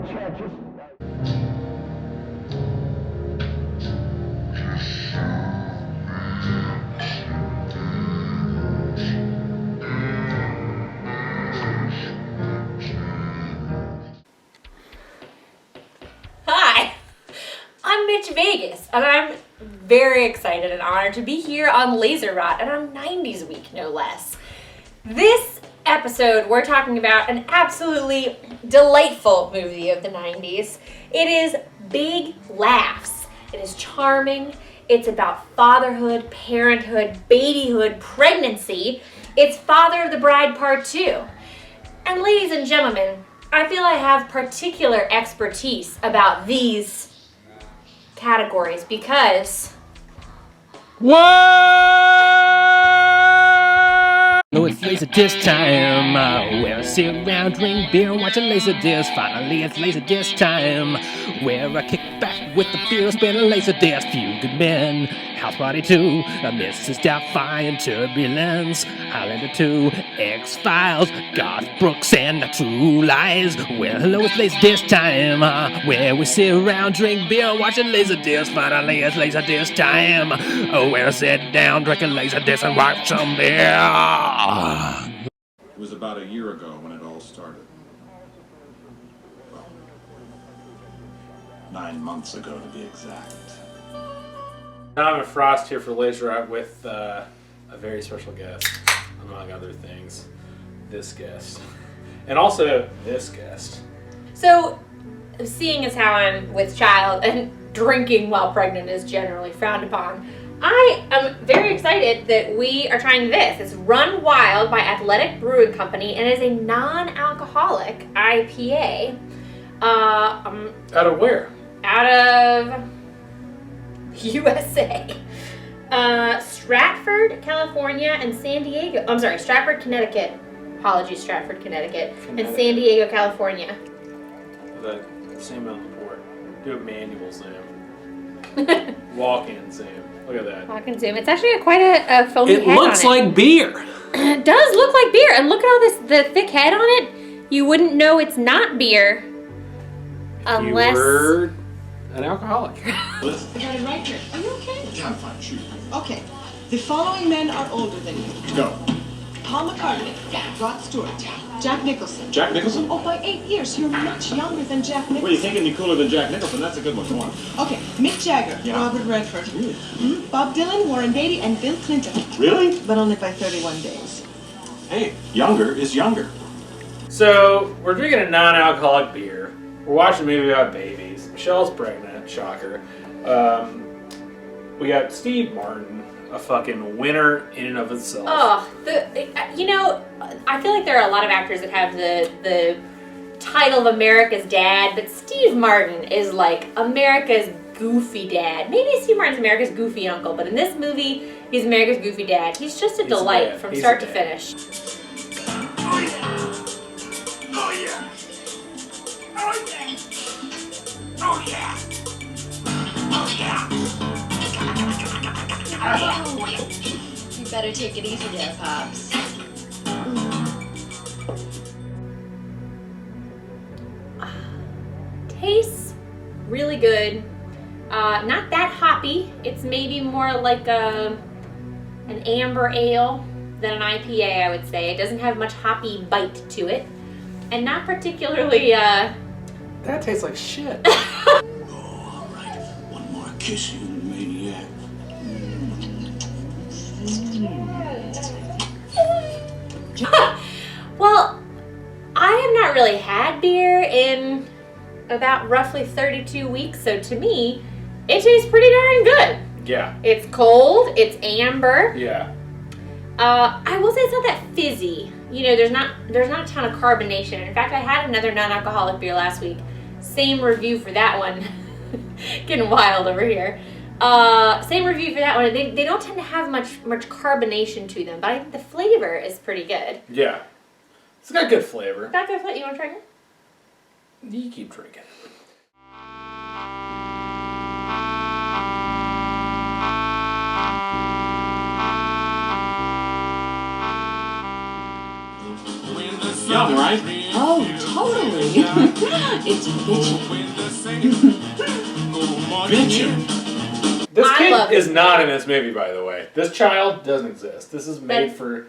Hi, I'm Mitch Vegas, and I'm very excited and honored to be here on LaserRot and on 90s Week, no less. This episode, we're talking about an absolutely delightful movie of the 90s. It is Big Laughs. It is charming. It's about fatherhood, parenthood, babyhood, pregnancy. It's Father of the Bride Part 2. And ladies and gentlemen, I feel I have particular expertise about these categories because... Oh, it's laser disc time. Where I sit around, drink beer, and watch a laser disc. Finally, it's laser disc time. Where I kick back with the beer, spin a laser disc. Few good men, House Party 2, Mrs. Doubtfire and Turbulence, Highlander 2, X-Files, Garth Brooks and True Lies. Well, hello, it's laser disc time. Where we sit around, drink beer, and watch a laser disc. Finally, it's laser disc time. Oh, where I sit down, drink a laser disc, and watch some beer. It was about a year ago when it all started. Well, 9 months ago to be exact. I'm Frost here for LaserRot with a very special guest, among other things. This guest. And also this guest. So, seeing as how I'm with child and drinking while pregnant is generally frowned upon, I am very excited that we are trying this. It's Run Wild by Athletic Brewing Company, and it is a non-alcoholic IPA. Out of where? Out of USA. Stratford, California, and San Diego. I'm sorry, Stratford, Connecticut. Apologies, Stratford, Connecticut. And San Diego, California. The Sam on the port. Do a manual Sam. Walk-in Sam. Look at that. Walk and zoom. It's actually quite a foamy It head looks on it. like beer. It does look like beer. And look at all the thick head on it. You wouldn't know it's not beer unless... You were an alcoholic. I got it right here. Are you okay? Yeah, I'm fine. Shoot. Okay. The following men are older than you. Go. Paul McCartney, Rod Stewart, Jack Nicholson. Jack Nicholson? Oh, by 8 years. You're much younger than Jack Nicholson. Well, you thinking you're cooler than Jack Nicholson? That's a good one. Come on. Okay. Mick Jagger, Yeah. Robert Redford. Really? Bob Dylan, Warren Beatty, and Bill Clinton. Really? But only by 31 days. Hey, younger is younger. So, we're drinking a non-alcoholic beer. We're watching a movie about babies. Michelle's pregnant. Shocker. We got Steve Martin, a fucking winner in and of itself. Oh, you know, I feel like there are a lot of actors that have the title of America's Dad, but Steve Martin is like America's goofy dad. Maybe Steve Martin's America's goofy uncle, but in this movie, he's America's goofy dad. He's just a delight from start to finish. Oh, yeah. Oh, yeah. Oh, yeah. Oh, yeah. Oh, yeah. You better take it easy there, Pops. Tastes really good. Not that hoppy. It's maybe more like an amber ale than an IPA, I would say. It doesn't have much hoppy bite to it. And not particularly, That tastes like shit. Oh, all right. One more kiss, you maniac. Well, I have not really had beer in about roughly 32 weeks, so to me, it tastes pretty darn good. Yeah. It's cold, it's amber. Yeah. I will say it's not that fizzy. You know, there's not a ton of carbonation. In fact, I had another non-alcoholic beer last week. Same review for that one. Getting wild over here. Same review for that one. They don't tend to have much carbonation to them, but I think the flavor is pretty good. Yeah. It's got good flavor. Got good flavor. You want to try it? You keep drinking. Yum, right? Oh, Totally. It's bitchin'. This I kid love is it. not in this movie, by the way. This child doesn't exist. This is made But- for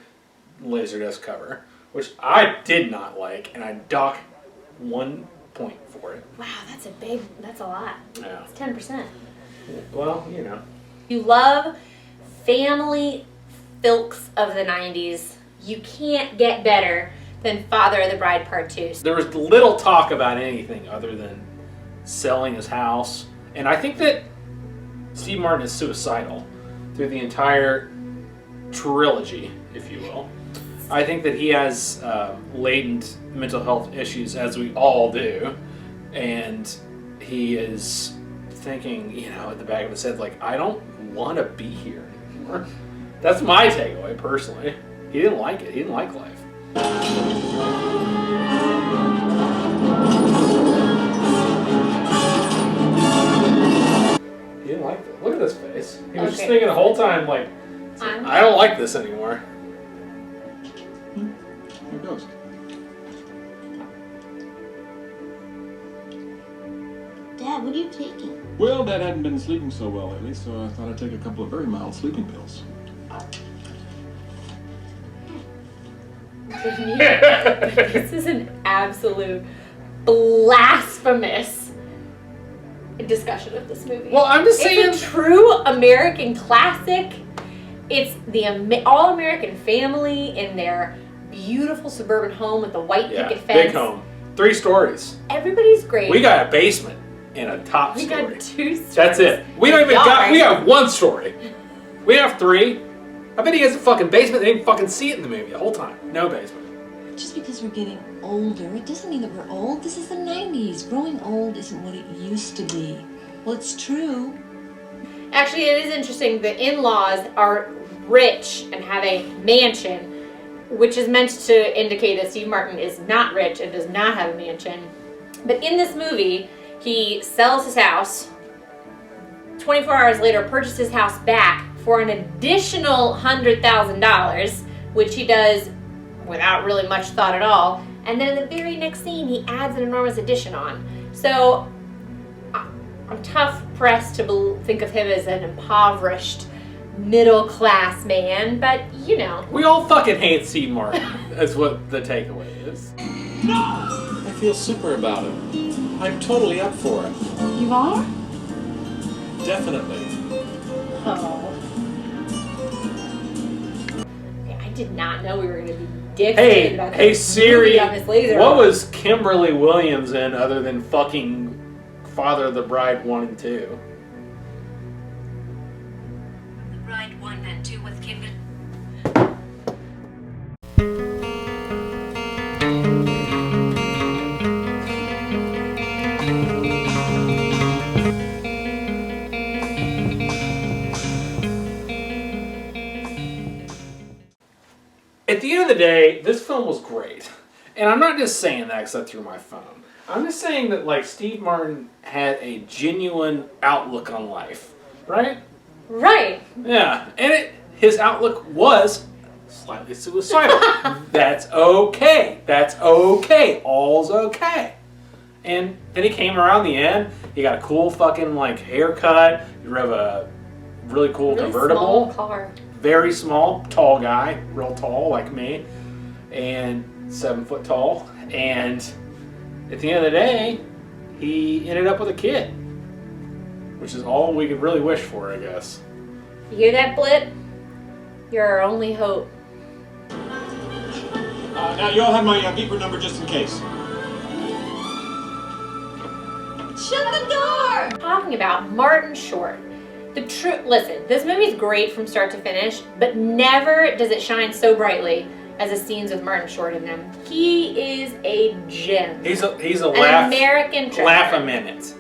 Laserdisc cover, which I did not like, and I dock 1 point for it. Wow, that's a lot. Yeah. It's 10%. Well, you know. You love family filks of the 90s. You can't get better than Father of the Bride Part 2. There was little talk about anything other than selling his house, and I think that Steve Martin is suicidal through the entire trilogy, if you will. I think that he has latent mental health issues, as we all do, and he is thinking, you know, at the back of his head, like, I don't want to be here anymore. That's my takeaway, personally. He didn't like it. He didn't like life. He didn't like it. Look at his face. He was just Okay. thinking the whole time, like, I don't like this anymore. Here goes. Dad, what are you taking? Well, Dad hadn't been sleeping so well lately, so I thought I'd take a couple of very mild sleeping pills. This is an absolute blasphemous discussion of this movie. Well, I'm just saying. It's a true American classic. It's the all-American family in their beautiful suburban home with the white Yeah, picket fence. big home. 3 stories. Everybody's great. We got a basement and a top We story. got 2 stories. That's it. We don't even Y'all got. are- We got 1 story. We have 3. I bet he has a fucking basement. They didn't fucking see it in the movie the whole time. No basement. Just because we're getting older, it doesn't mean that we're old. This is the 90s. Growing old isn't what it used to be. Well, it's true. Actually, it is interesting. The in-laws are rich and have a mansion, which is meant to indicate that Steve Martin is not rich and does not have a mansion. But in this movie, he sells his house. 24 hours later, purchases his house back for an additional $100,000, which he does without really much thought at all. And then in the very next scene, he adds an enormous addition on. So I'm tough pressed to think of him as an impoverished middle-class man, but you know. We all fucking hate Steve Martin. That's what the takeaway is. I feel super about it. I'm totally up for it. You are? Definitely. Oh. Okay, I did not know we were going to be dicks about Hey this Siri, movie on this laser. what was Kimberly Williams in other than fucking Father of the Bride 1 and 2? The Bride 1 and 2 with Kimberly. At the end of the day, this film was great. And I'm not just saying that because I threw my phone. I'm just saying that, like, Steve Martin had a genuine outlook on life, right? Right. Yeah, and his outlook was slightly suicidal. That's okay. That's okay. All's okay. And then he came around the end. He got a cool fucking, like, haircut. He drove a really cool Really convertible. small car. Very small, tall guy, real tall like me, and 7 foot tall. And at the end of the day, he ended up with a kid, which is all we could really wish for, I guess. You hear that, Blip? You're our only hope. Now, you all have my beeper number just in case. Shut the door! Talking about Martin Short. Listen, this movie's great from start to finish, but never does it shine so brightly as the scenes with Martin Short in them. He is a gem. He's a An laugh. American treasure. Laugh a minute.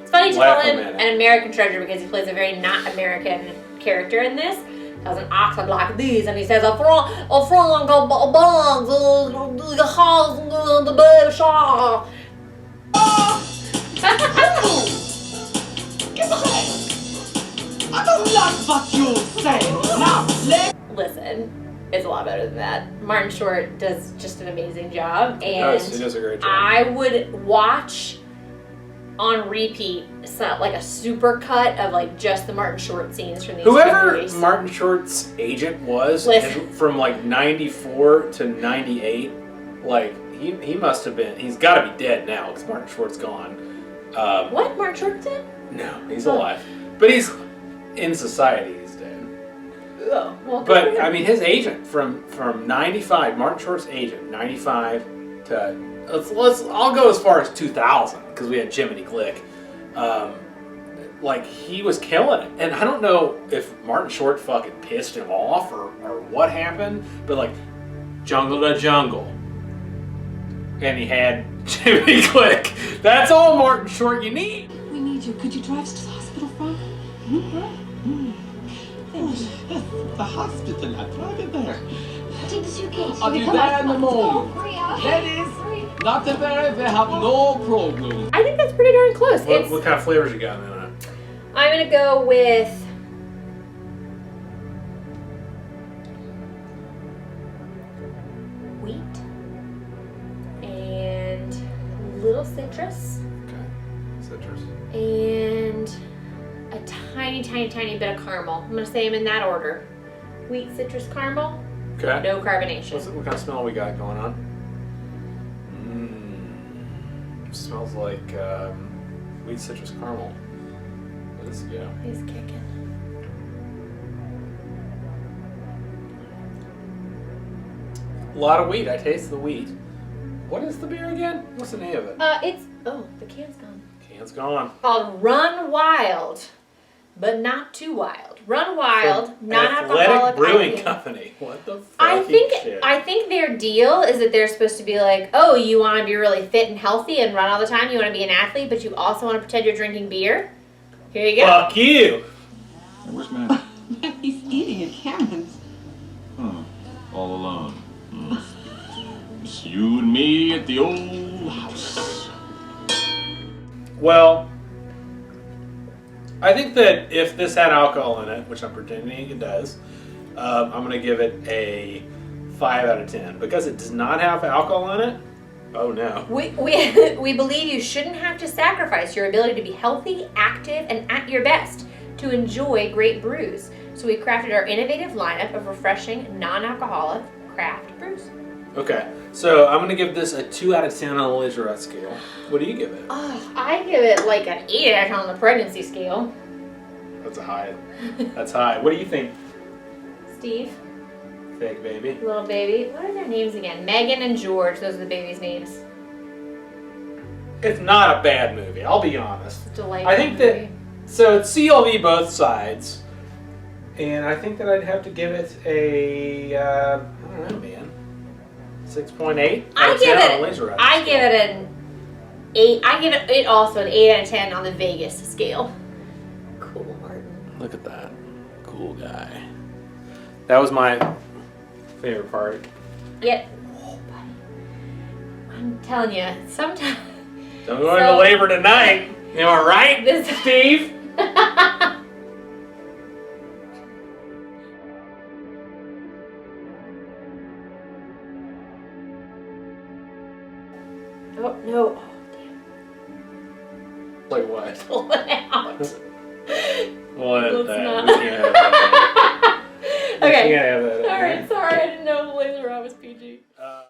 It's funny to Laugh call a him minute. an American treasure because he plays a very not American character in this. He has an accent like this, and he says, "A franc bonds, the house, the bed, shaw." Get away! I don't like what you say. Now, let listen, it's a lot better than that. Martin Short does just an amazing job, He and does a great job. I would watch on repeat like a super cut of like just the Martin Short scenes from these Whoever movies. Martin Short's agent was, Listen. and from like 94 to 98, like he must have been. He's got to be dead now because Martin Short's gone. What? Martin Short did? No, he's alive, but he's in society. He's dead. Oh, well, But I mean, his agent from 95, Martin Short's agent, 95 to I'll go as far as 2000 because we had Jiminy Glick. Like he was killing it, and I don't know if Martin Short fucking pissed him off or what happened, but like Jungle to Jungle, and he had Jiminy Glick. That's all Martin Short you need. We need you. Could you drive us to the hospital, Frank? The hospital, I'll drive you there. Take the suitcase. I'll be You come there out. in the morning. Hurry up. That is not a very, they have no problem. I think that's pretty darn close. What kind of flavors you got in that? I'm gonna go with wheat and little citrus Okay, citrus. and a tiny, tiny, tiny bit of caramel. I'm gonna say them in that order: wheat, citrus, caramel. Okay. No carbonation. What kind of smell we got going on? Smells like wheat citrus caramel. Let's go. He's kicking. A lot of wheat. I taste the wheat. What is the beer again? What's the name of it? The can's gone. Can's gone. Called Run Wild, but not too wild. Run Wild, From non-alcoholic Athletic Brewing IPA. Company. What the fuck? I think their deal is that they're supposed to be like, oh, you want to be really fit and healthy and run all the time. You want to be an athlete, but you also want to pretend you're drinking beer. Here you go. Fuck you. Where's Matt? He's eating at Cameron's. Huh. All alone. It's you and me at the old house. Well, I think that if this had alcohol in it, which I'm pretending it does, I'm going to give it a 5 out of 10. Because it does not have alcohol in it, oh no. We believe you shouldn't have to sacrifice your ability to be healthy, active, and at your best to enjoy great brews. So we crafted our innovative lineup of refreshing, non-alcoholic craft brews. Okay, so I'm going to give this a 2 out of 10 on the LaserRot scale. What do you give it? I give it like an 8 out of 10 on the pregnancy scale. That's a high. That's high. What do you think, Steve, fake baby? little baby. What are their names again? Megan and George. Those are the babies' names. It's not a bad movie, I'll be honest. Delightful I think that, so it's CLV both sides, and I think that I'd have to give it a, I don't know, man, 6.8. I give it an 8. I give it also an 8 out of 10 on the Vegas scale. Cool, Martin. Look at that. Cool guy. That was my favorite part. Yet, oh, buddy. I'm telling you, sometimes. Don't go into labor tonight. You all right, This Steve? Oh, no. Oh, Like what? damn. Pull it out. What? Let's That? not. We can't have that. We Okay. can't have that. All right, sorry. I didn't know LaserRot was PG.